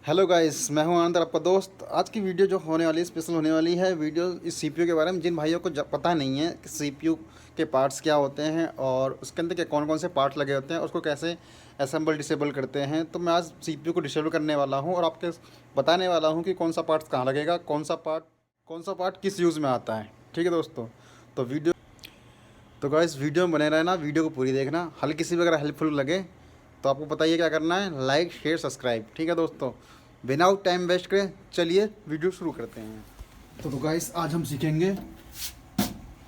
Hello guys, मैं हूं आनंद, आपका दोस्त। आज की वीडियो जो होने वाली है स्पेशल होने वाली है। वीडियो इस सीपीयू के बारे में, जिन भाइयों को पता नहीं है कि सीपीयू के पार्ट्स क्या होते हैं और उसके अंदर के कौन कौन से पार्ट लगे होते हैं, उसको कैसे असेंबल डिसेबल करते हैं। तो मैं आज सीपीयू को डिसेबल करने वाला हूं और आपके बताने वाला हूं कि कौन सा पार्ट्स कहाँ लगेगा, कौन सा पार्ट किस यूज़ में आता है। ठीक है दोस्तों, तो गाइस वीडियो में बने रहना, वीडियो को पूरी देखना। हल्की सी भी अगर हेल्पफुल लगे तो आपको बताइए क्या करना है, लाइक शेयर सब्सक्राइब। ठीक है दोस्तों, बिना टाइम वेस्ट करें चलिए वीडियो शुरू करते हैं। तो गाइस आज हम सीखेंगे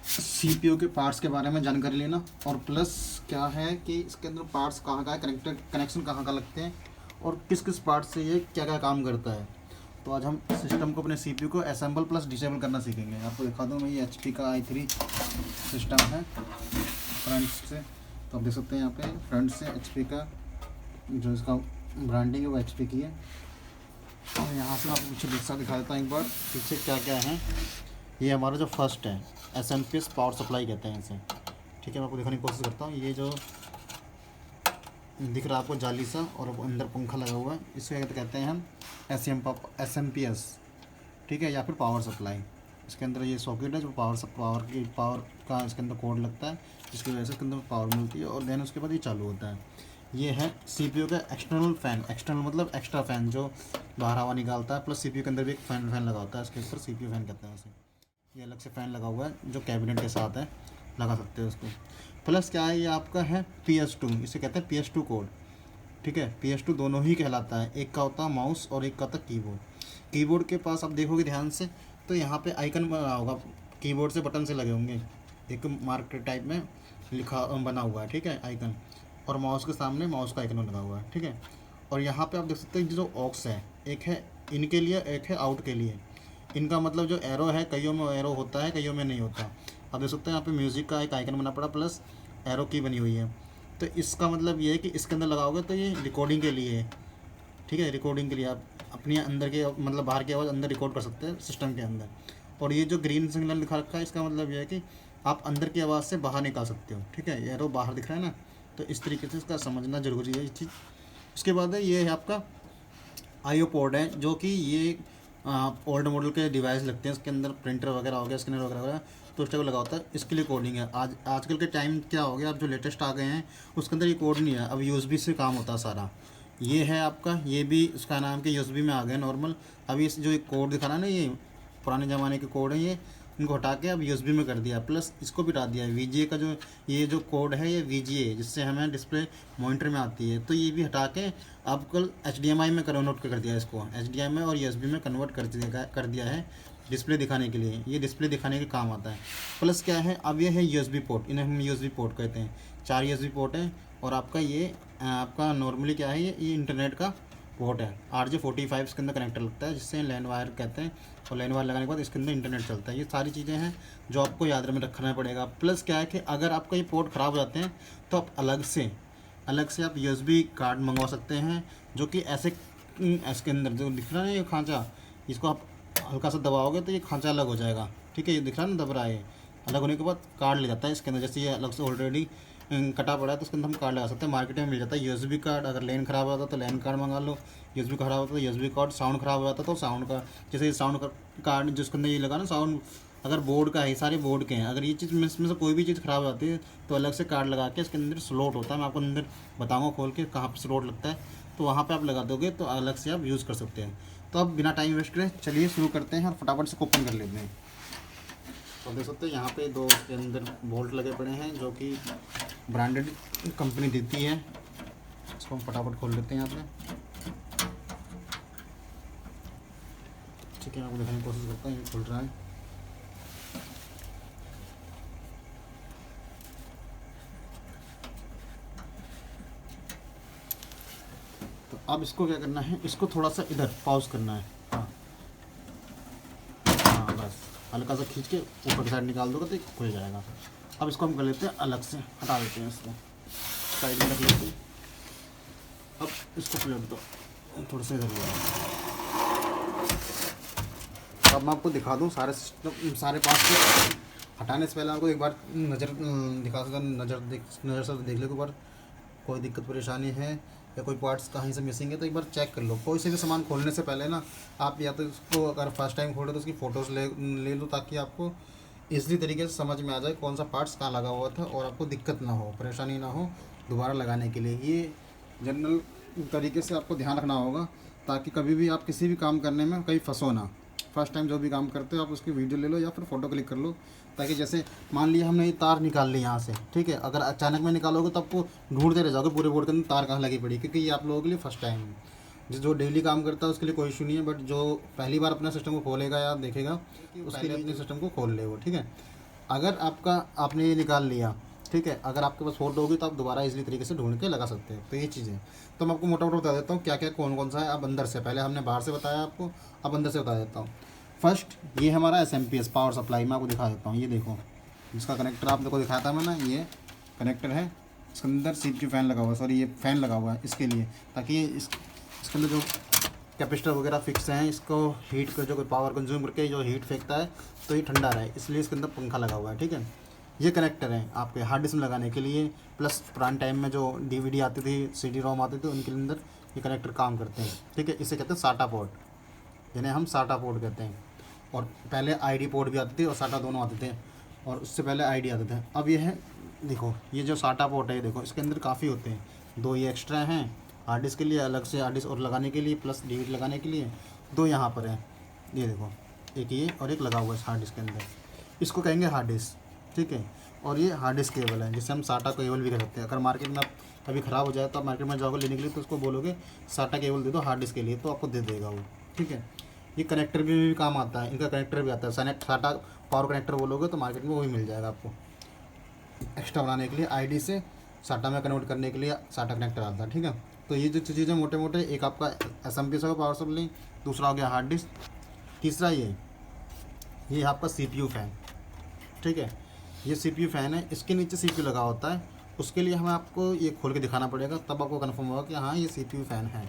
सीपीयू के पार्ट्स के बारे में जानकारी लेना, और प्लस क्या है कि इसके अंदर पार्ट्स कहाँ का है, कनेक्शन कहाँ का लगते हैं और किस किस पार्ट से ये क्या क्या काम करता है। तो आज हम सिस्टम को, अपने सीपीयू को असेंबल प्लस डिसेबल करना सीखेंगे। आपको दिखा दूँ मैं, ये HP का i3 सिस्टम है फ्रंट से। तो आप देख सकते हैं यहाँ पे फ्रंट से HP का जो इसका ब्रांडिंग है वो HP की है। और यहाँ से आपको पीछे दिखा देता हूँ एक बार, पीछे क्या क्या है। ये हमारा जो फर्स्ट है SMP पावर सप्लाई कहते हैं इसे। ठीक है, मैं आपको दिखाने की कोशिश करता हूँ। ये जो दिख रहा है आपको जाली सा और अंदर पंखा लगा हुआ है, इसे कहते हैं हम SMPS। ठीक है, या फिर पावर सप्लाई। इसके अंदर ये सॉकेट है जो पावर का इसके अंदर कोड लगता है, जिसकी वजह से इसके अंदर पावर मिलती है और देन उसके बाद ये चालू होता है। ये है सीपीयू का एक्सटर्नल फ़ैन। एक्सटर्नल मतलब एक्स्ट्रा फ़ैन जो बाहर हवा निकालता है, प्लस सीपीयू के अंदर भी एक फ़ैन लगा होता है, इसके ऊपर सीपीयू फ़ैन कहते हैं उसे। ये अलग से फ़ैन लगा हुआ है जो कैबिनेट के साथ है, लगा सकते हैं उसको। प्लस क्या है, ये आपका है PS2, इसे कहते हैं PS2 कोड। ठीक है, PS2 दोनों ही कहलाता है, एक का होता है माउस और एक का होता है कीबोर्ड। कीबोर्ड के पास आप देखोगे ध्यान से तो यहाँ पे आइकन बना होगा, कीबोर्ड से बटन से लगे होंगे, एक मार्क टाइप में लिखा बना हुआ है। ठीक है, आइकन, और माउस के सामने माउस का आइकन लगा हुआ है। ठीक है, और यहाँ पे आप देख सकते हैं जो ऑक्स है, एक है इन के लिए, एक है आउट के लिए। इनका मतलब जो एरो है, कईयों में एरो होता है, कईयों में नहीं होता। आप देख सकते हैं यहाँ पे म्यूज़िक का एक आइकन बना पड़ा, प्लस एरो की बनी हुई है। तो इसका मतलब ये है कि इसके अंदर लगाओगे तो ये रिकॉर्डिंग के लिए है। ठीक है, रिकॉर्डिंग के लिए आप अपनी अंदर के मतलब बाहर की आवाज़ अंदर रिकॉर्ड कर सकते हैं सिस्टम के अंदर। और ये जो ग्रीन सिग्नल लिखा रखा है, इसका मतलब ये है कि आप अंदर की आवाज़ से बाहर निकाल सकते हो। ठीक है, ये एरो बाहर दिख रहा है ना, तो इस तरीके से इसका समझना ज़रूरी है ये चीज़। उसके बाद है ये है आपका IO पोर्ट है, जो कि ये ओल्ड मॉडल के डिवाइस लगते हैं, इसके अंदर प्रिंटर वगैरह हो गया, स्कैनर वगैरह वगैरह, तो उस टाइप लगा होता है। इसके लिए कोडिंग है। आजकल के टाइम क्या हो गया, अब जो लेटेस्ट आ गए हैं उसके अंदर ये कोड नहीं है, अब USB से काम होता है सारा। ये है आपका, ये भी उसका नाम के USB में आ गए नॉर्मल। अभी इस जो एक कोड दिखा रहा है ना, ये पुराने ज़माने के कोड है, ये इनको हटा के अब USB में कर दिया, प्लस इसको भी हटा दिया है। VGA का जो ये जो कोड है, ये VGA जिससे हमें डिस्प्ले मॉनिटर में आती है, तो ये भी हटा के अब कल HDMI में कन्वर्ट कर दिया है। इसको HDMI और USB में कन्वर्ट कर दिया है डिस्प्ले दिखाने के लिए। ये डिस्प्ले दिखाने के काम आता है। प्लस क्या है, अब ये है USB पोर्ट, इन्हें हम USB पोर्ट कहते हैं। 4 USB पोर्ट हैं, और आपका ये आपका नॉर्मली क्या है, ये इंटरनेट का पोर्ट है। RJ45 इसके अंदर कनेक्टर लगता है, जिससे लैन वायर कहते हैं, और लैन वायर लगाने के बाद इसके अंदर इंटरनेट चलता है। ये सारी चीज़ें हैं जो आपको याद में रखना पड़ेगा। प्लस क्या है कि अगर आपका ये पोर्ट ख़राब हो जाते हैं तो आप अलग से आप USB कार्ड मंगवा सकते हैं, जो कि ऐसे इसके अंदर जो दिख रहा है ये खांचा, इसको आप हल्का सा दबाओगे तो ये खांचा अलग हो जाएगा। ठीक है, ये दिख रहा है ना, दब रहा है। अलग होने के बाद कार्ड ले जाता है इसके अंदर, जैसे ये अलग से ऑलरेडी कटा पड़ा है तो उसके अंदर हम कार्ड लगा सकते हैं। मार्केट में मिल जाता है USB कार्ड। अगर लैन ख़राब हो जाता तो लैन कार्ड मंगा लो, USB ख़राब होता है तो USB कार्ड, साउंड ख़राब हो जाता तो साउंड का, जैसे ये साउंड कार्ड जिसके अंदर ये लगा ना साउंड, अगर बोर्ड का है, सारे बोर्ड के हैं, अगर ये चीज़ इसमें से कोई भी चीज़ ख़राब हो जाती है तो अलग से कार्ड लगा के इसके अंदर स्लॉट होता है। मैं आपको अंदर बताऊँगा खोल के कहाँ पर स्लॉट लगता है, तो वहाँ पर आप लगा दोगे तो अलग से आप यूज़ कर सकते हैं। तो अब बिना टाइम वेस्ट करें चलिए शुरू करते हैं और फटाफट से ओपन कर लेते हैं। तो देख सकते हैं यहाँ पे दो के अंदर बोल्ट लगे पड़े हैं, जो कि ब्रांडेड कंपनी देती है। इसको हम फटाफट खोल लेते हैं यहाँ पे। ठीक है, मैं आपको दिखाने की कोशिश करता हूँ, ये खुल रहा है। तो अब इसको क्या करना है, इसको थोड़ा सा इधर पॉज करना है। हाँ हाँ, बस हल्का सा खींच के ऊपर की साइड निकाल दोगे तो खुल जाएगा। अब इसको हम कर लेते हैं अलग से, हटा देते हैं, इसको साइड में रख लेते हैं। अब इसको पलट दो, थोड़ा सा इधर ले। अब मैं आपको दिखा दूं सारे सिस्टम, सारे पार्ट्स को हटाने से पहले आपको एक बार नज़र दिखा सकता, नज़र से देख लो एक बार, कोई दिक्कत परेशानी है या कोई पार्ट्स कहीं से मिसिंग है तो एक बार चेक कर लो। कोई से भी सामान खोलने से पहले ना आप या तो इसको अगर फर्स्ट टाइम खोलो तो उसकी फ़ोटोज़ ले लो, ताकि आपको ईज़िली तरीके से समझ में आ जाए कौन सा पार्ट्स कहाँ लगा हुआ था और आपको दिक्कत ना हो, परेशानी ना हो दोबारा लगाने के लिए। ये जनरल तरीके से आपको ध्यान रखना होगा, ताकि कभी भी आप किसी भी काम करने में कहीं फंसो ना। फर्स्ट टाइम जो भी काम करते हो आप उसकी वीडियो ले लो या फिर फ़ोटो क्लिक कर लो, ताकि जैसे मान लिया हमने ये तार निकाल ली यहाँ से, ठीक है, अगर अचानक में निकालोगे तो आपको ढूंढते रह जाओगे पूरे बोर्ड के अंदर तार कहाँ लगी पड़ी, क्योंकि ये आप लोगों के लिए फर्स्ट टाइम है। जो डेली काम करता है उसके लिए कोई इशू नहीं है, बट जो पहली बार अपना सिस्टम को खोलेगा या देखेगा उसके लिए अपने सिस्टम को खोल ले वो, ठीक है। अगर आपने ये निकाल लिया, ठीक है, अगर आपके पास फोल्ड होगी तो आप दोबारा इजीली तरीके से ढूंढ के लगा सकते हैं। तो ये चीज़ें तो मैं आपको मोटा मोटा बता देता हूँ क्या क्या कौन कौन सा है। अब अंदर से, पहले हमने बाहर से बताया आपको, अब अंदर से बता देता हूँ। फर्स्ट ये हमारा SMP पावर सप्लाई, मैं आपको दिखा देता हूँ। ये देखो जिसका कनेक्टर आपको दिखाया था मैंने, ये कनेक्टर है, इसके अंदर CPU फ़ैन लगा हुआ है, सॉरी ये फ़ैन लगा हुआ है इसके लिए, ताकि ये इसके अंदर जो कैपेसिटर वगैरह फिक्स हैं, इसको हीट कर जो पावर कंज्यूम करके जो हीट फेंकता है तो ये ठंडा रहे, इसलिए इसके अंदर पंखा लगा हुआ है, ठीक है। ये कनेक्टर है आपके हार्ड डिस्क में लगाने के लिए, प्लस पुराने टाइम में जो DVD आती थी, CD-ROM आती थी, उनके अंदर ये कनेक्टर काम करते हैं, ठीक है। इसे कहते हैं SATA पोर्ट, जिन्हें हम SATA पोर्ट कहते हैं। और पहले ID पोर्ट भी आती थी और SATA दोनों आते थे, और उससे पहले ID आते थे। अब ये है, देखो ये जो SATA पोर्ट है, ये देखो इसके अंदर काफ़ी होते हैं, 2 ये एक्स्ट्रा हैं हार्ड डिस्क के लिए, अलग से हार्ड डिस्क और लगाने के लिए, प्लस DVD लगाने के लिए 2 यहाँ पर है। ये देखो एक ये और एक लगा हुआ है हार्ड डिस्क के अंदर, इसको कहेंगे हार्ड डिस्क, ठीक है। और ये हार्ड डिस्क केबल है, जिसे हम SATA केबल भी कह सकते हैं। अगर मार्केट में आप कभी ख़राब हो जाए तो आप मार्केट में जाओगे लेने के लिए तो उसको बोलोगे SATA केबल दे दो हार्ड डिस्क के लिए, तो आपको दे देगा वो, ठीक है। ये कनेक्टर भी काम आता है, इनका कनेक्टर भी आता है, SATA पावर कनेक्टर बोलोगे तो मार्केट में वही मिल जाएगा आपको। एक्स्ट्रा बनाने के लिए ID से SATA में कन्वर्ट करने के लिए SATA कनेक्टर आता है, ठीक है। तो ये जो चीज़ें मोटे मोटे, एक आपका SMP का पावर सप्लाई, दूसरा हो गया हार्ड डिस्क, तीसरा ये आपका CPU फ़ैन, ठीक है। ये CPU फ़ैन है, इसके नीचे CPU लगा होता है, उसके लिए हमें आपको ये खोल के दिखाना पड़ेगा, तब आपको कन्फर्म होगा कि हाँ ये CPU फ़ैन है,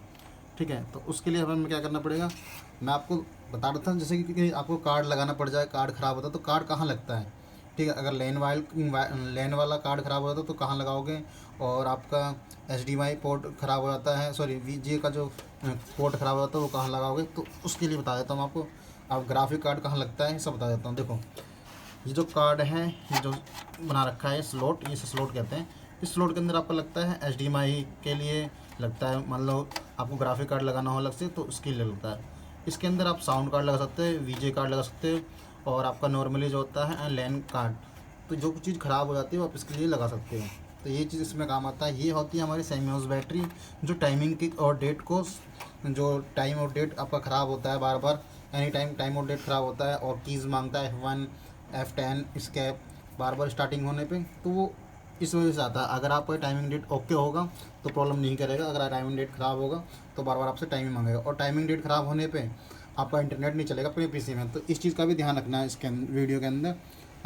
ठीक है। तो उसके लिए हमें क्या करना पड़ेगा, मैं आपको बता रहा था, जैसे कि आपको कार्ड लगाना पड़ जाए, कार्ड ख़राब होता है तो कार्ड कहाँ लगता है, ठीक है। अगर लैन वाला कार्ड ख़राब हो जाता है तो कहाँ लगाओगे, और आपका HDMI पोर्ट ख़राब हो जाता है, सॉरी VGA का जो पोर्ट ख़राब हो जाता है वो कहाँ लगाओगे, तो उसके लिए बता देता हूँ आपको। आप ग्राफिक कार्ड कहाँ लगता है सब बता देता हूँ। देखो ये जो कार्ड है, ये जो बना रखा है स्लॉट, इसे स्लॉट कहते हैं। इस स्लॉट के अंदर आपको लगता है HDMI के लिए लगता है, मान लो आपको ग्राफिक कार्ड लगाना हो अलग से तो उसके लिए लगता है। इसके अंदर आप साउंड कार्ड लगा सकते हैं, VGA कार्ड लगा सकते हो, और आपका नॉर्मली जो होता है लैन कार्ड। तो जो चीज़ ख़राब हो जाती है वो आप इसके लिए लगा सकते हो। तो ये चीज़ इसमें काम आता है। ये होती है हमारी सेमी बैटरी, जो टाइमिंग की और डेट को, जो टाइम और डेट आपका ख़राब होता है बार बार, एनी टाइम और डेट ख़राब होता है और कीज़ मांगता है F1 F10 स्केप बार बार स्टार्टिंग होने पे, तो वो इस वजह से आता है। अगर आपका टाइमिंग डेट ओके होगा तो प्रॉब्लम नहीं करेगा, अगर टाइमिंग डेट ख़राब होगा तो बार बार आपसे टाइमिंग मांगेगा, और टाइमिंग डेट ख़राब होने पे आपका इंटरनेट नहीं चलेगा अपने PC में। तो इस चीज़ का भी ध्यान रखना है इसके वीडियो के अंदर।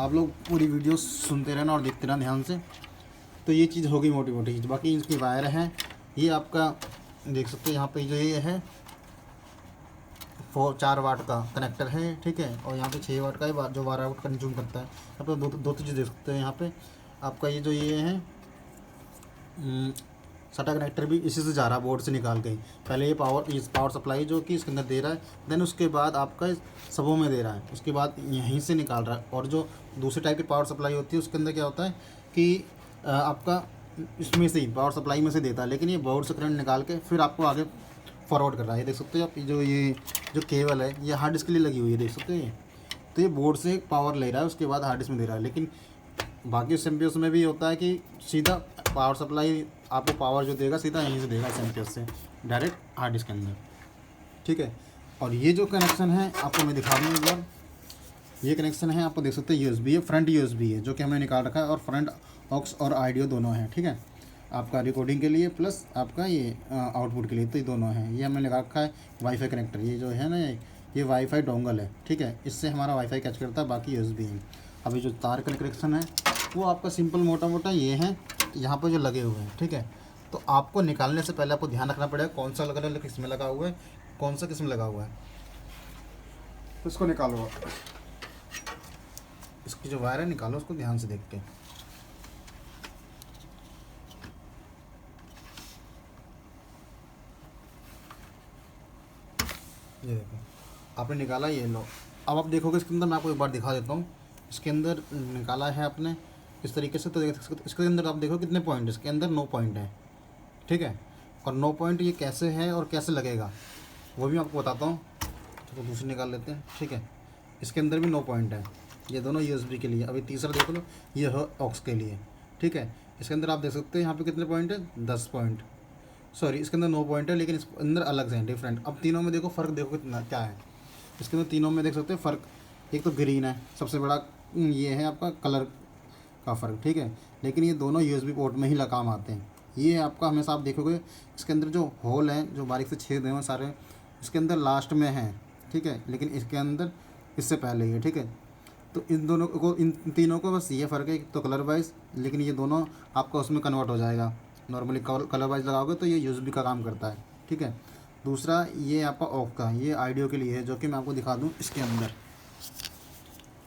आप लोग पूरी वीडियो सुनते रहना और देखते रहना ध्यान से। तो ये चीज़ होगी मोटी मोटी चीज़। बाकी इसकी वायर है, ये आपका देख सकते हैं यहाँ पे, जो ये है 4 वाट का कनेक्टर है, ठीक है। और यहाँ पे 6 वाट का है जो 12 वाट कंज्यूम करता है। यहाँ पे दो चीज़ देख सकते हैं। यहाँ पे आपका ये जो ये है SATA कनेक्टर भी इसी से जा रहा है, बोर्ड से निकाल के। पहले ये पावर सप्लाई जो कि इसके अंदर दे रहा है, देन उसके बाद आपका सबों में दे रहा है, उसके बाद यहीं से निकाल रहा है। और जो दूसरे टाइप की पावर सप्लाई होती है उसके अंदर क्या होता है कि आपका इसमें से ही पावर सप्लाई में से देता है, लेकिन ये बोर्ड से करंट निकाल के फिर आपको आगे फॉरवर्ड कर रहा है। ये देख सकते हो आप, ये जो केबल है ये हार्ड डिस्क के लिए लगी हुई है, देख सकते हो ये। तो ये बोर्ड से पावर ले रहा है, उसके बाद हार्ड डिस्क में दे रहा है। लेकिन बाकी SMP में भी होता है कि सीधा पावर सप्लाई आपको पावर जो देगा सीधा यहीं से देगा SMP से डायरेक्ट हार्ड डिस्क के अंदर, ठीक है। और ये जो कनेक्शन है आपको मैं दिखा दूँ एक बार। ये कनेक्शन है, आपको देख सकते हैं USB है, फ्रंट USB है जो कि हमने निकाल रखा है, और फ्रंट ऑक्स और ऑडियो दोनों हैं, ठीक है। आपका रिकॉर्डिंग के लिए प्लस आपका ये आउटपुट के लिए, तो ये दोनों हैं। ये हमने लगा रखा है वाईफाई कनेक्टर, ये जो है ना ये वाईफाई डोंगल है, ठीक है। इससे हमारा वाईफाई कैच करता है, बाकी USB है। अभी जो तार का कनेक्शन है वो आपका सिंपल मोटा मोटा ये है, यहाँ पर जो लगे हुए हैं, ठीक है। तो आपको निकालने से पहले आपको ध्यान रखना पड़ेगा कौन सा लगा किस में लगा हुआ है, कौन सा किस में लगा हुआ है। तो इसको निकालो, इसकी जो वायर है निकालो उसको ध्यान से देख के। ये देखो आपने निकाला, ये लो। अब आप देखोगे इसके अंदर, मैं आपको एक बार दिखा देता हूँ। इसके अंदर निकाला है आपने इस तरीके से, तो इसके अंदर आप देखो कितने पॉइंट है। इसके अंदर 9 पॉइंट है, ठीक है। और 9 पॉइंट ये कैसे है और कैसे लगेगा वो भी मैं आपको बताता हूँ। तो दूसरी निकाल लेते हैं, ठीक है। इसके अंदर भी 9 पॉइंट है, ये दोनों USB के लिए। अभी तीसरा देख लो, ये है ऑक्स के लिए, ठीक है। इसके अंदर आप देख सकते हैं यहाँ पे कितने पॉइंट है, 10 पॉइंट, सॉरी इसके अंदर 9 पॉइंट है, लेकिन इस अंदर अलग से हैं, डिफरेंट। अब तीनों में देखो फ़र्क, देखो कितना क्या है इसके अंदर। तीनों में देख सकते हैं फ़र्क। एक तो ग्रीन है सबसे बड़ा, ये है आपका कलर का फ़र्क, ठीक है। लेकिन ये दोनों USB पोर्ट में ही काम आते हैं। ये आपका हमेशा आप देखोगे इसके अंदर जो होल हैं, जो बारीक से छेद हैं सारे, इसके अंदर लास्ट में हैं, ठीक है। लेकिन इसके अंदर इससे पहले ही है, ठीक है। तो इन दोनों को, इन तीनों को बस ये फ़र्क है तो कलर वाइज, लेकिन ये दोनों आपका उसमें कन्वर्ट हो जाएगा। नॉर्मली कलर वाइज लगाओगे तो ये USB का काम करता है, ठीक है। दूसरा ये आपका ऑफ का, ये आइडियो के लिए है, जो कि मैं आपको दिखा दूँ। इसके अंदर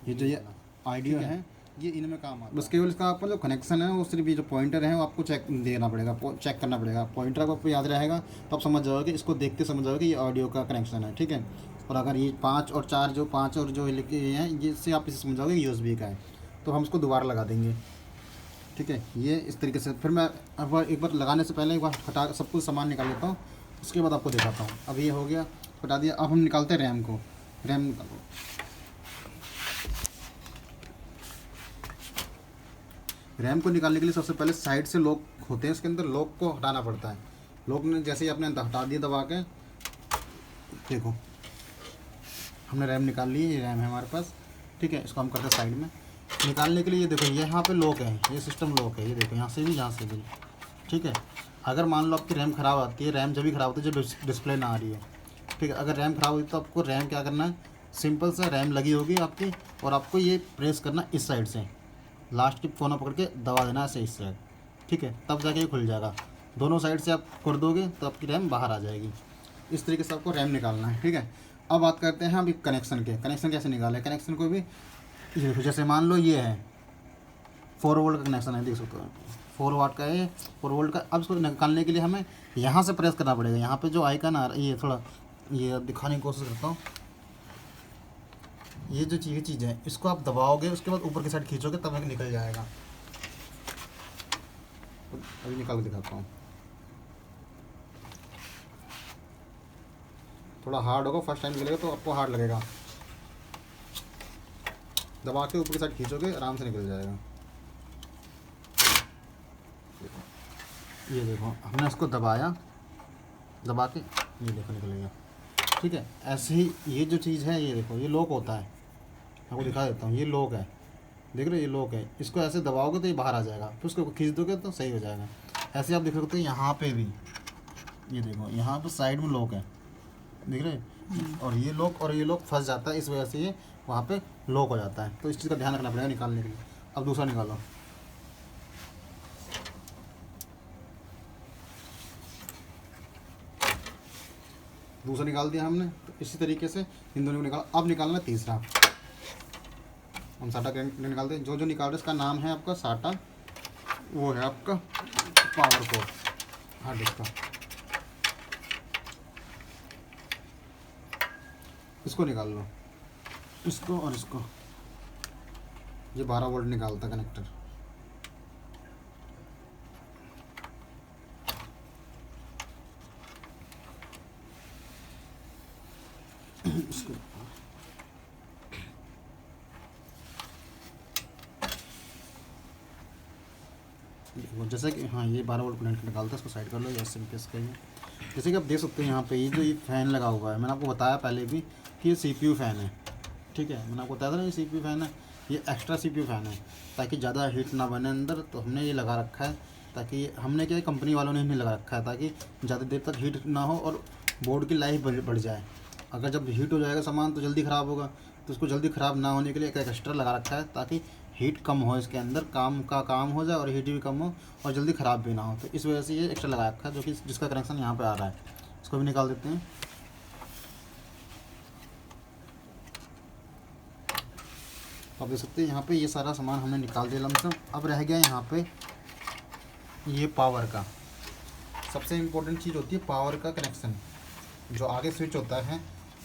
ये जो ये आइडियो है, ये इनमें काम आता है। बस केवल इसका आपका जो कनेक्शन है वो सिर्फ ये जो पॉइंटर है वो आपको चेक देना पड़ेगा, चेक करना पड़ेगा। पॉइंटर आपको याद रहेगा तो आप समझ जाओगे, इसको देख के समझ जाओगे ये ऑडियो का कनेक्शन है, ठीक है। और अगर ये 5 और 4 जो 5 और जो लिखे हैं, ये इससे आप इसे समझ जाओगे USB का है। तो हम इसको दोबारा लगा देंगे, ठीक है। ये इस तरीके से। फिर मैं अब एक बार लगाने से पहले एक बार हटा सब कुछ सामान निकाल लेता हूँ, उसके बाद आपको दिखाता हूँ। अब ये हो गया, हटा दिया। अब हम निकालते हैं रैम को। रैम निकालो। रैम को निकालने के लिए सबसे पहले साइड से लॉक होते हैं, इसके अंदर लॉक को हटाना पड़ता है। लॉक ने जैसे ही आपने हटा दिया दबा के, देखो हमने रैम निकाल ली। ये रैम है हमारे पास, ठीक है। इसको हम करते हैं साइड में। निकालने के लिए ये देखो, ये यहाँ पे लॉक है, ये सिस्टम लॉक है, ये देखो यहाँ से भी, यहाँ से भी, ठीक है। अगर मान लो आपकी रैम ख़राब आती है, रैम जब भी ख़राब होती है जब डिस्प्ले ना आ रही है, ठीक है। अगर रैम ख़राब होती है तो आपको रैम क्या करना है, सिंपल सा रैम लगी होगी आपकी, और आपको ये प्रेस करना इस साइड से, लास्ट की कोना पकड़ के दबा देना ऐसे इस साइड, ठीक है। तब जाके ये खुल जाएगा। दोनों साइड से आप कर दोगे तो आपकी रैम बाहर आ जाएगी। इस तरीके से आपको रैम निकालना है, ठीक है। अब बात करते हैं अभी कनेक्शन के। कनेक्शन कैसे निकालें, कनेक्शन को भी जैसे मान लो ये है 4 वोल्ट का कनेक्शन है, देख सकते हो 4 वाट का है, 4 वोल्ट का। अब इसको निकालने के लिए हमें यहाँ से प्रेस करना पड़ेगा। यहाँ पे जो आइकन आ रहा है, ये थोड़ा ये दिखाने की कोशिश करता हूँ। ये जो चीज़ है, इसको आप दबाओगे, उसके बाद ऊपर की साइड खींचोगे तब निकल जाएगा। अभी निकाल के दिखाता हूँ। थोड़ा हार्ड होगा, फर्स्ट टाइम निकलेगा तो आपको हार्ड लगेगा। दबा के ऊपर की साइड खींचोगे, आराम से निकल जाएगा। ये देखो हमने इसको दबाया, दबा के ये देखो निकल गया, ठीक है। ऐसे ही ये जो चीज़ है, ये देखो ये लॉक होता है, आपको दिखा देता हूँ। ये लॉक है, देख रहे हो, ये लॉक है। इसको ऐसे दबाओगे तो ये बाहर आ जाएगा, फिर उसको खींच दोगे तो सही हो जाएगा। ऐसे आप देख सकते हो यहाँ पे भी, ये देखो यहाँ पे साइड में लॉक है, देख रहे हैं। और ये लॉक फंस जाता है, इस वजह से ये वहाँ पे लॉक हो जाता है। तो इस चीज़ का ध्यान रखना पड़ेगा निकालने के लिए। अब दूसरा निकालो। दूसरा निकाल दिया हमने, तो इसी तरीके से इन दोनों को निकाल। अब निकालना तीसरा। हम साटा निकालते हैं। जो जो निकाल रहे इसका नाम है आपका साटा, वो है आपका पावर कोड हार्ड डिस्क का। इसको निकाल लो, इसको और इसको। ये 12 वोल्ट निकालता कनेक्टर। इसको जैसे कि हाँ, ये 12 वोल्ट कनेक्टर निकालता है, इसको साइड कर लो। ये सिंपल का ही है। जैसे कि आप देख सकते हैं यहाँ पे ये जो ये फ़ैन लगा हुआ है, मैंने आपको बताया पहले भी कि ये CPU फ़ैन है, ठीक है। मैंने आपको बताया था ना ये CPU फ़ैन है, ये एक्स्ट्रा CPU फ़ैन है ताकि ज़्यादा हीट ना बने अंदर। तो हमने ये लगा रखा है, ताकि हमने क्या, कंपनी वालों ने नहीं लगा रखा है ताकि ज़्यादा देर तक हीट ना हो और बोर्ड की लाइफ बढ़ जाए। अगर जब हीट हो जाएगा सामान तो जल्दी ख़राब होगा, तो उसको जल्दी ख़राब ना होने के लिए एक एक्स्ट्रा लगा रखा है ताकि हीट कम हो, इसके अंदर काम हो जाए और हीट भी कम हो और जल्दी ख़राब भी ना हो। तो इस वजह से ये एक्स्ट्रा लगा रखा है, जो कि जिसका कनेक्शन यहाँ पे आ रहा है। इसको भी निकाल देते हैं। तो आप देख सकते हैं यहाँ पे ये सारा सामान हमने निकाल दिया लमसम। अब रह गया यहाँ पे ये पावर का। सबसे इम्पोर्टेंट चीज़ होती है पावर का कनेक्शन। जो आगे स्विच होता है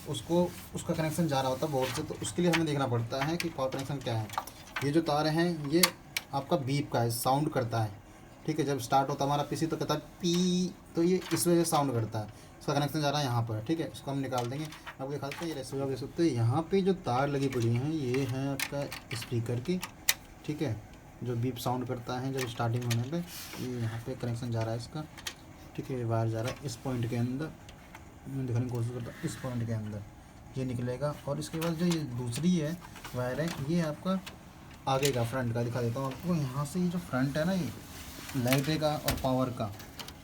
उसको उसका कनेक्शन जा रहा होता है बोर्ड से, तो उसके लिए हमें देखना पड़ता है कि पावर कनेक्शन क्या है। ये जो तार हैं ये आपका बीप का है, साउंड करता है, ठीक है। जब स्टार्ट होता है हमारा पीसी तो कहता है पी, तो ये इस वजह से साउंड करता है। इसका कनेक्शन जा रहा है यहाँ पर, ठीक है। इसको हम निकाल देंगे। आपको दिखाते हैं ये रेसिपी, आप देख सकते हैं यहाँ पे जो तार लगी पड़ी हैं ये है आपका स्पीकर की, ठीक है, जो बीप साउंड करता है जब स्टार्टिंग होने पे। ये यहाँ पे कनेक्शन जा रहा है इसका, ठीक है। वायर जा रहा है इस पॉइंट के अंदर, मैं दिखाने की कोशिश करता हूँ, इस पॉइंट के अंदर ये निकलेगा। और इसके बाद जो ये दूसरी है वायर है, ये आपका आगे का फ्रंट का दिखा देता हूँ आपको। यहाँ से ये जो फ्रंट है ना, ये लाइट का और पावर का,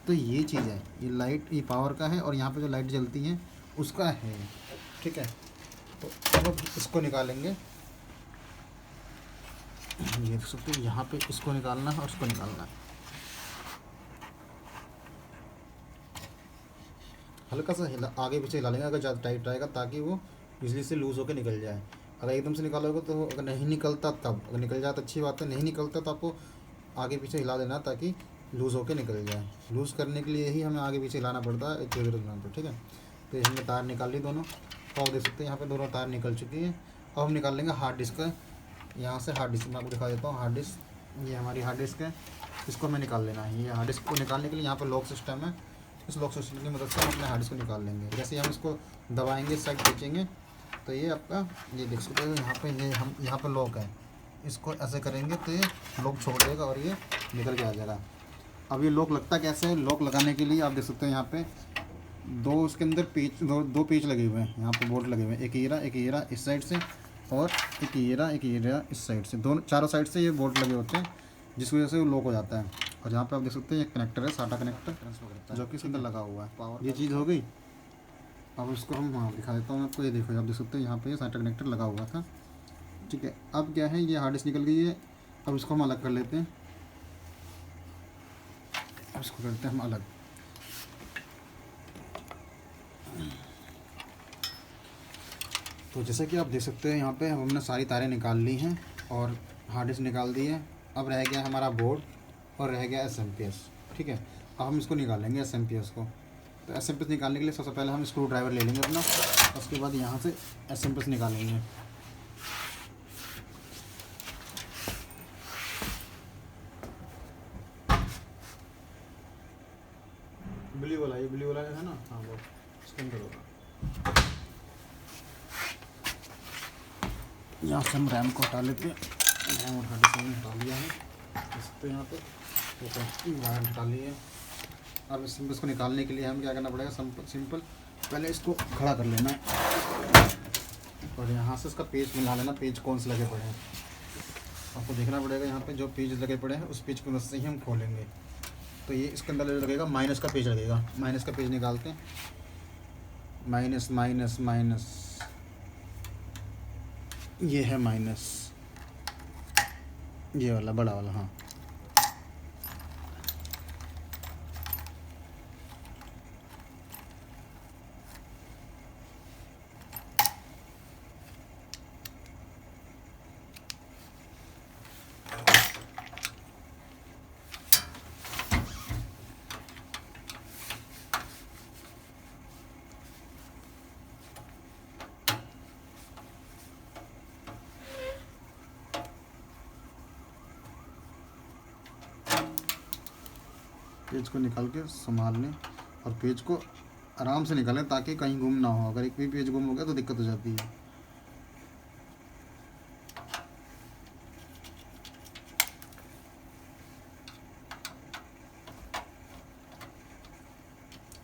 तो ये चीज़ है, ये लाइट ये पावर का है और यहाँ पे जो लाइट जलती है उसका है, ठीक है। तो अब इसको निकालेंगे, ये देख सकते हैं यहाँ पे इसको निकालना है और इसको निकालना है। हल्का सा हिला, आगे पीछे हिला लेंगे अगर ज़्यादा टाइट रहेगा, ताकि वो बिजली से लूज़ होकर निकल जाए। अगर एकदम से निकालोगे तो अगर नहीं निकलता तब, अगर निकल जाए तो अच्छी बात है, नहीं निकलता तो आपको आगे पीछे हिला देना ताकि लूज़ होकर निकल जाए। लूज़ करने के लिए ही हमें आगे पीछे हिलाना पड़ता है, धीरे धीरे हिलाना, ठीक है। तो ये हमने तार निकाल ली दोनों, तो आप देख सकते हैं यहाँ पे दोनों तार निकल चुकी है। अब हम निकाल लेंगे हार्ड डिस्क का। यहाँ से हार्ड डिस्क मैं आपको दिखा देता हूँ। हार्ड डिस्क, ये हमारी हार्ड डिस्क है, इसको हमें निकाल लेना है। ये हार्ड डिस्क को निकालने के लिए यहाँ पर लॉक सिस्टम है, इस लॉक सिस्टम की मदद से हम अपने हार्ड डिस्क को निकाल लेंगे। जैसे हम इसको दबाएंगे, इस साइड खींचेंगे, तो ये आपका, ये देख सकते हो यहाँ पे, ये हम यहाँ पर लॉक है, इसको ऐसे करेंगे तो ये लॉक छोड़ देगा और ये निकल के आ जाएगा। अब ये लॉक लगता कैसे है? लॉक लगाने के लिए आप देख सकते हैं यहाँ पे दो, उसके अंदर पेच, दो पेच लगे हुए हैं, यहाँ पे बोल्ट लगे हुए हैं, एक ये रहा इस साइड से, और एक ये रहा इस साइड से। दोनों चारों साइड से ये बोल्ट लगे होते हैं, जिस वजह से वो लॉक हो जाता है। और यहाँ पे आप देख सकते हैं एक कनेक्टर है, साटा कनेक्टर, जो कि इसके अंदर लगा हुआ है। पावर ये चीज़ हो गई। अब इसको हम वहाँ दिखा देता हूँ आपको। ये देखो, आप देख सकते हैं यहाँ पे साटा कनेक्टर लगा हुआ था, ठीक है। अब क्या है, ये हार्ड डिस्क निकल गई है। अब इसको हम अलग कर लेते हैं, अब इसको करते हैं हम अलग। तो जैसा कि आप देख सकते हैं यहाँ पे हमने सारी तारें निकाल ली हैं और हार्ड डिस्क निकाल दी है। अब रह गया हमारा बोर्ड और रह गया SMPS, ठीक है। अब हम इसको निकालेंगे SMPS को। तो SMPS निकालने के लिए सबसे पहले हम स्क्रू ड्राइवर ले लेंगे अपना, उसके बाद यहाँ से SMPS निकालेंगे। ब्लू वाला, ये ब्लू वाला है ना, हाँ वो इसके अंदर होगा। यहाँ से हम रैम को हटा लेते हैं। रैम उठा के हटा लिया है, तो यहाँ पे वायर हटा ली है। अब इसको निकालने के लिए हम क्या करना पड़ेगा, सिंपल पहले इसको खड़ा कर लेना है और यहाँ से इसका पेज मिला लेना। पेज कौन से लगे पड़े हैं आपको देखना पड़ेगा। यहाँ पे जो पेज लगे पड़े हैं उस पेज की मदद से ही हम खोलेंगे। तो ये इसके अंदर लगेगा माइनस का पेज लगेगा। माइनस का पेज निकालते हैं, माइनस माइनस माइनस, ये है माइनस, ये वाला बड़ा वाला, हाँ। पेज को निकाल के संभाल लें और पेज को आराम से निकालें ताकि कहीं गुम ना हो। अगर एक भी पेज गुम हो गया तो दिक्कत हो जाती है।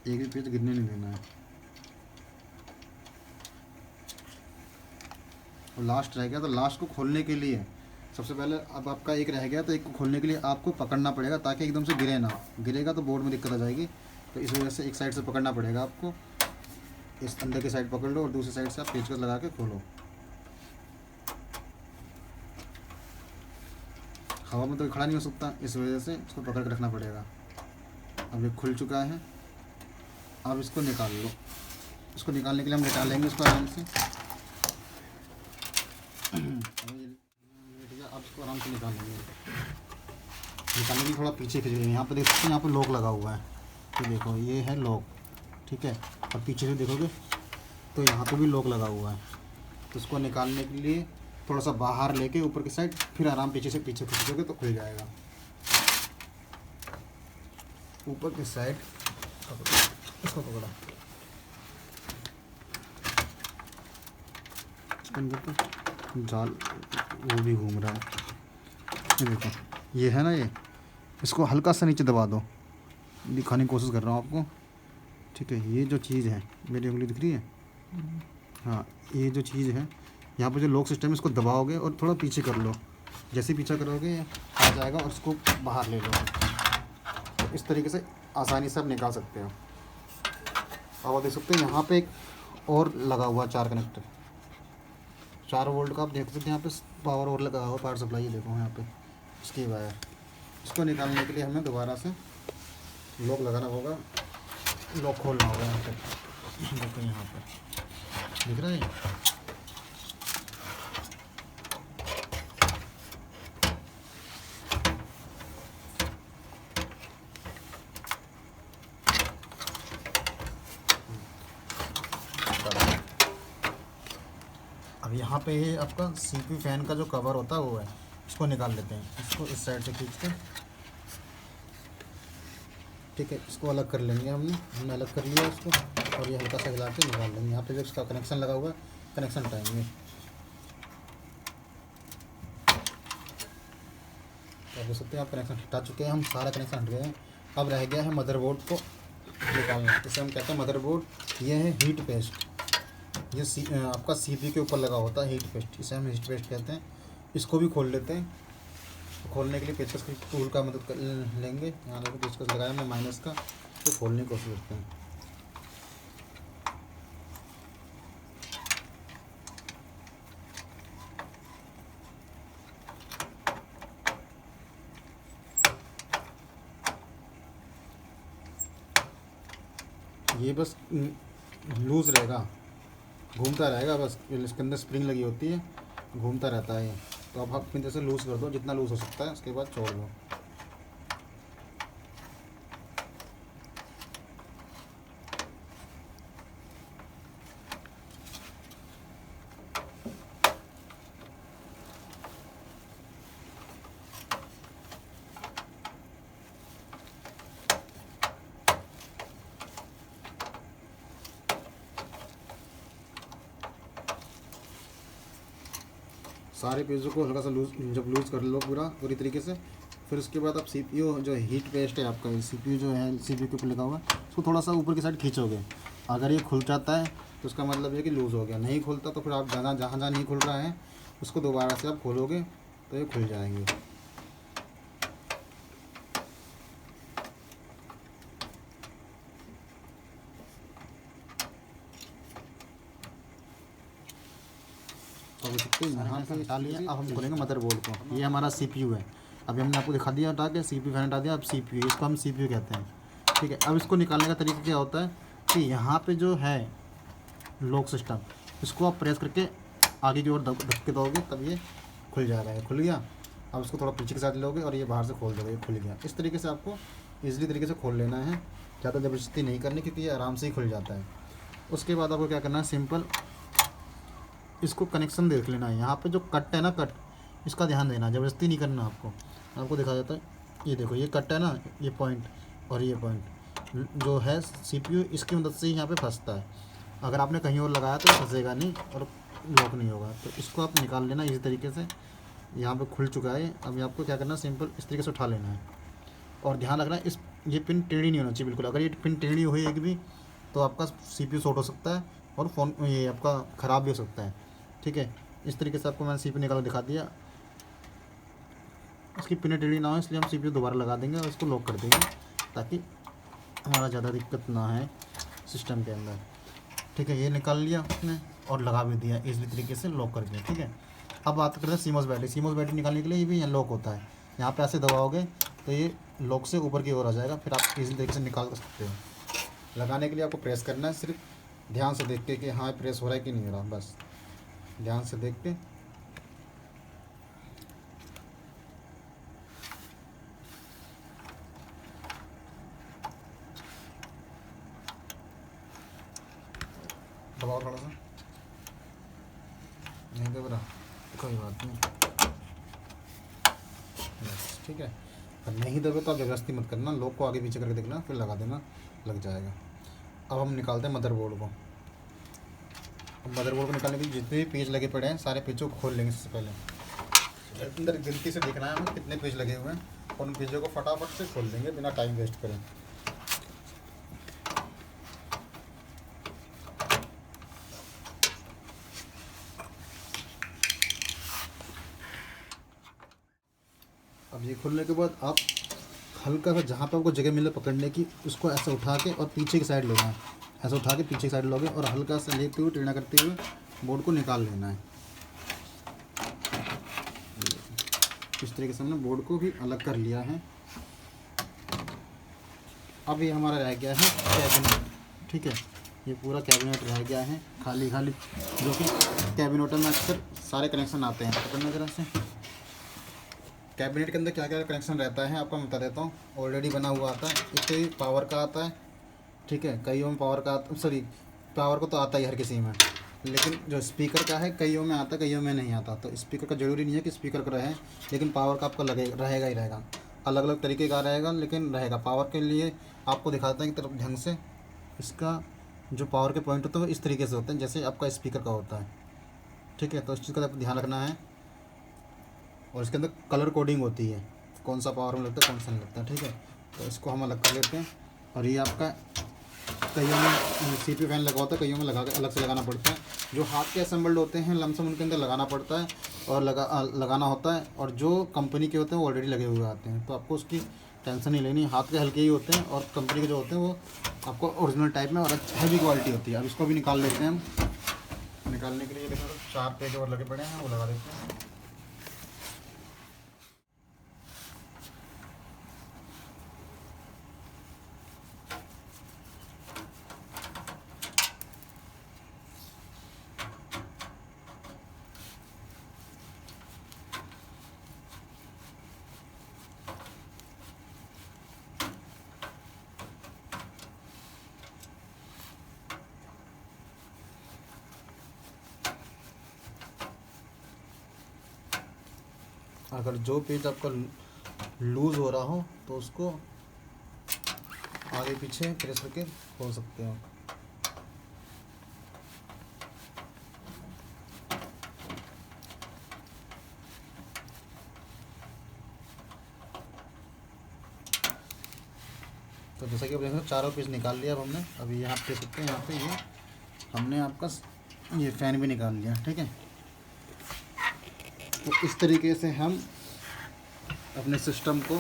एक भी पेज गिरने नहीं देना है। और लास्ट रह गया, तो लास्ट को खोलने के लिए सबसे पहले, अब आपका एक रह गया तो एक को खोलने के लिए आपको पकड़ना पड़ेगा ताकि एकदम से गिरे ना। गिरेगा तो बोर्ड में दिक्कत आ जाएगी, तो इस वजह से एक साइड से पकड़ना पड़ेगा आपको। इस अंदर की साइड पकड़ लो और दूसरी साइड से आप पेचकस लगा के खोलो। हवा में तो खड़ा नहीं हो सकता, इस वजह से इसको पकड़ के रखना पड़ेगा। अब ये खुल चुका है, अब इसको निकाल लो। इसको निकालने के लिए हम निकालेंगे इसको आराम से। अब इसको आराम से निकाल लेंगे। निकालने के लिए थोड़ा पीछे खींच लेंगे। यहाँ पे देख सकते हैं, यहाँ पे लॉक लगा हुआ है, तो देखो ये है लॉक, ठीक है। और पीछे से देखोगे तो यहाँ पे भी लॉक लगा हुआ है, तो इसको निकालने के लिए थोड़ा सा बाहर लेके ऊपर की साइड फिर आराम पीछे से पीछे खींचोगे तो खुल जाएगा। ऊपर की साइड इसको पकड़ा, इसके अंदर तो जाल वो भी घूम रहा है। ये देखो, ये है ना, ये इसको हल्का सा नीचे दबा दो, दिखाने की कोशिश कर रहा हूँ आपको। ठीक है, ये जो चीज़ है, मेरी उंगली दिख रही है, हाँ, ये जो चीज़ है यहाँ पर जो लॉक सिस्टम है, इसको दबाओगे और थोड़ा पीछे कर लो। जैसे ही पीछा करोगे आ जाएगा और इसको बाहर ले लो। तो इस तरीके से आसानी से आप निकाल सकते हो। और देख सकते हो यहाँ पे एक और लगा हुआ 4 कनेक्टर, 4 वोल्ट का आप देख सकते हैं। यहाँ पे पावर और लगा हुआ, पावर सप्लाई, देखो यहाँ पे इसकी वायर। इसको निकालने के लिए हमें दोबारा से लॉक लगाना होगा, लॉक खोलना होगा। यहाँ पे देखो, यहाँ पे दिख रहा है। अब यहाँ पे ये आपका सीपीयू फैन का जो कवर होता है वो है, इसको निकाल लेते हैं। इसको इस साइड से खींच के, ठीक है, इसको अलग कर लेंगे। हमने अलग कर लिया इसको, और ये हल्का सा हिला के निकाल लेंगे। यहाँ पे जो इसका कनेक्शन लगा हुआ है, कनेक्शन हटाएंगे। तो देख सकते हैं आप, कनेक्शन हटा चुके हैं हम, सारा कनेक्शन हट गए हैं। अब रह गया है मदरबोर्ड को निकालना। इसे हम कहते हैं मदरबोर्ड। ये है हीट पेस्ट, ये आपका सीपीयू के ऊपर लगा होता है हीट पेस्ट, इसे हम हीट पेस्ट कहते हैं। इसको भी खोल लेते हैं। तो खोलने के लिए पेचकस की टूल का मदद कर लेंगे। यहाँ देखो पेचकस लगाया मैं माइनस का, तो खोलने की कोशिश करते हैं। ये बस लूज़ रहेगा, घूमता रहेगा बस। इसके अंदर स्प्रिंग लगी होती है, घूमता रहता है। तो आप अपनी तरह से लूज़ कर दो, जितना लूज़ हो सकता है, उसके बाद छोड़ दो। सारे पेजों को हल्का सा लूज, जब लूज़ कर लो पूरी तरीके से, फिर उसके बाद आप सीपीयू जो हीट पेस्ट है आपका, सीपीयू जो है सीपीयू के ऊपर लगा हुआ है, उसको थोड़ा सा ऊपर की साइड खींचोगे। अगर ये खुल जाता है तो उसका मतलब ये कि लूज़ हो गया। नहीं खुलता तो फिर आप जहाँ जहाँ नहीं खुल रहा है उसको दोबारा से आप खोलोगे तो ये खुल जाएंगे। तो यहाँ से हटा लिया। अब हम खोलेंगे मदरबोर्ड को। ये हमारा सीपीयू है। अभी हमने आपको दिखा दिया हटा के, सीपीयू फैन हटा दिया। अब सीपीयू, इसको हम सीपीयू कहते हैं। ठीक है, अब इसको निकालने का तरीका क्या होता है कि यहाँ पे जो है लॉक सिस्टम, इसको आप प्रेस करके आगे की ओर धक्के दोगे तब ये खुल जाएगा। ये खुल गया। अब इसको थोड़ा पीछे के साथ लोगे और ये बाहर से खोल दोगे, ये खुल गया। इस तरीके से आपको ईजिली तरीके से खोल लेना है, ज़्यादा ज़बरदस्ती नहीं करनी, क्योंकि ये आराम से ही खुल जाता है। उसके बाद आपको क्या करना है, सिंपल इसको कनेक्शन देख लेना है। यहाँ पे जो कट है ना, कट, इसका ध्यान देना, ज़बरदस्ती नहीं करना। आपको दिखा देता है, ये देखो, ये कट है ना, ये पॉइंट और ये पॉइंट जो है सीपीयू, इसकी मदद से ही यहाँ पे फंसता है। अगर आपने कहीं और लगाया तो फंसेगा नहीं और लॉक नहीं होगा। तो इसको आप निकाल लेना इसी तरीके से। यहाँ पे खुल चुका है। अभी आपको क्या करना है, सिंपल इस तरीके से उठा लेना है और ध्यान रखना है ये पिन टेढ़ी नहीं होना चाहिए बिल्कुल। अगर ये पिन टेढ़ी हुई एक भी तो आपका सीपीयू शॉर्ट हो सकता है और फ़ोन ये आपका ख़राब भी हो सकता है। ठीक है, इस तरीके से आपको मैंने सीपीयू निकाल दिखा दिया। इसकी पिन टेढ़ी ना हो, इसलिए हम सीपीयू दोबारा लगा देंगे और इसको लॉक कर देंगे, ताकि हमारा ज़्यादा दिक्कत ना है सिस्टम के अंदर। ठीक है, ये निकाल लिया उसने और लगा भी दिया इसी तरीके से लॉक कर दिया। ठीक है, अब बात करते हैं सीमोस बैटरी। सीमोस बैटरी निकालने के लिए ये भी यहाँ लॉक होता है। यहाँ पे ऐसे दबाओगे तो ये लॉक से ऊपर की ओर आ जाएगा, फिर आप इसी तरीके से निकाल सकते हो। लगाने के लिए आपको प्रेस करना है, सिर्फ ध्यान से देख के कि हाँ प्रेस हो रहा है कि नहीं हो रहा, बस ध्यान से देख के। दबाओ थोड़ा सा, नहीं दब रहा कोई बात नहीं, बस ठीक है। और नहीं दबे तो आप जबरदस्ती मत करना, लॉक को आगे पीछे करके देखना, फिर लगा देना, लग जाएगा। अब हम निकालते हैं मदरबोर्ड को। मदरबोर्ड को निकालने के लिए जितने भी पेज लगे पड़े हैं सारे पेजों को खोल लेंगे सबसे पहले। अंदर गिनती से देखना है हमें कितने पेज लगे हुए हैं, और उन पेजों को फटाफट से खोल देंगे बिना टाइम वेस्ट करें। अब ये खोलने के बाद आप हल्का सा जहाँ पे आपको जगह मिले पकड़ने की, उसको ऐसे उठा के और पीछे की साइड लेना है, ऐसे उठा के पीछे की साइड लोगे और हल्का सा लेते हुए टेढ़ा करते हुए बोर्ड को निकाल लेना है। इस तरीके से हमने बोर्ड को भी अलग कर लिया है। अब ये हमारा रह गया है कैबिनेट, ठीक है, ये पूरा कैबिनेट रह गया है खाली खाली, जो कि कैबिनेटर में अक्सर सारे कनेक्शन आते हैं। पकड़ना जरा से, कैबिनेट के अंदर क्या क्या कनेक्शन रहता है आपको मैं बता देता हूँ। ऑलरेडी बना हुआ आता है, इससे पावर का आता है, ठीक है, कईयों में पावर का, सॉरी पावर को तो आता ही हर किसी में, लेकिन जो स्पीकर का है कईयों में आता है कईयों में नहीं आता। तो स्पीकर का ज़रूरी नहीं है कि स्पीकर का रहे, लेकिन पावर का आपका रहेगा ही रहेगा, अलग अलग तरीके का रहेगा लेकिन रहेगा। पावर के लिए आपको दिखाता है कि तरफ ढंग से, इसका जो पावर के पॉइंट होते हैं वो इस तरीके से होते हैं जैसे आपका स्पीकर का होता है, ठीक है। तो इस चीज़ का आपको ध्यान रखना है। और इसके अंदर कलर कोडिंग होती है, कौन सा पावर में लगता है कौन सा नहीं लगता, ठीक है। तो इसको हम अलग कर लेते हैं। और ये आपका कईयों में CPU फैन लगा होता है, कईयों में लगा के अलग से लगाना पड़ता है। जो हाथ के असेंबल्ड होते हैं लमसम उनके अंदर लगाना पड़ता है और लगाना होता है, और जो कंपनी के होते हैं वो ऑलरेडी लगे हुए आते हैं, तो आपको उसकी टेंशन नहीं लेनी। हाथ के हल्के ही होते हैं और कंपनी के जो होते हैं वो आपको ओरिजिनल टाइप में और हैवी क्वालिटी होती है। अब इसको भी निकाल लेते हैं हम। निकालने के लिए देखो 4 पेज और लगे पड़े हैं, वो लगा देते हैं। अगर जो पेज आपका लूज़ हो रहा हो तो उसको आगे पीछे प्रेस करके खोल सकते हो। तो जैसा कि आप देख रहे हो चारों पेज निकाल लिया अब हमने। अभी यहाँ पे सकते हैं, यहाँ पे ये हमने आपका ये फ़ैन भी निकाल लिया, ठीक है। तो इस तरीके से हम अपने सिस्टम को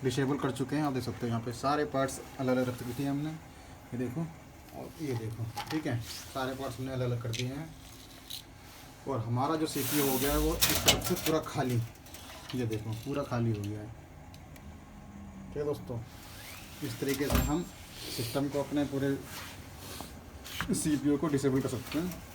डिसेबल कर चुके हैं। आप देख सकते हो यहाँ पे सारे पार्ट्स अलग अलग रख दिए हमने, ये देखो और ये देखो, ठीक है, सारे पार्ट्स हमने अलग अलग कर दिए हैं। और हमारा जो CPU हो गया है वो इस तरफ से पूरा खाली, ये देखो पूरा खाली हो गया है, ठीक है दोस्तों। इस तरीके से हम सिस्टम को अपने पूरे CPU को डिसेबल कर सकते हैं।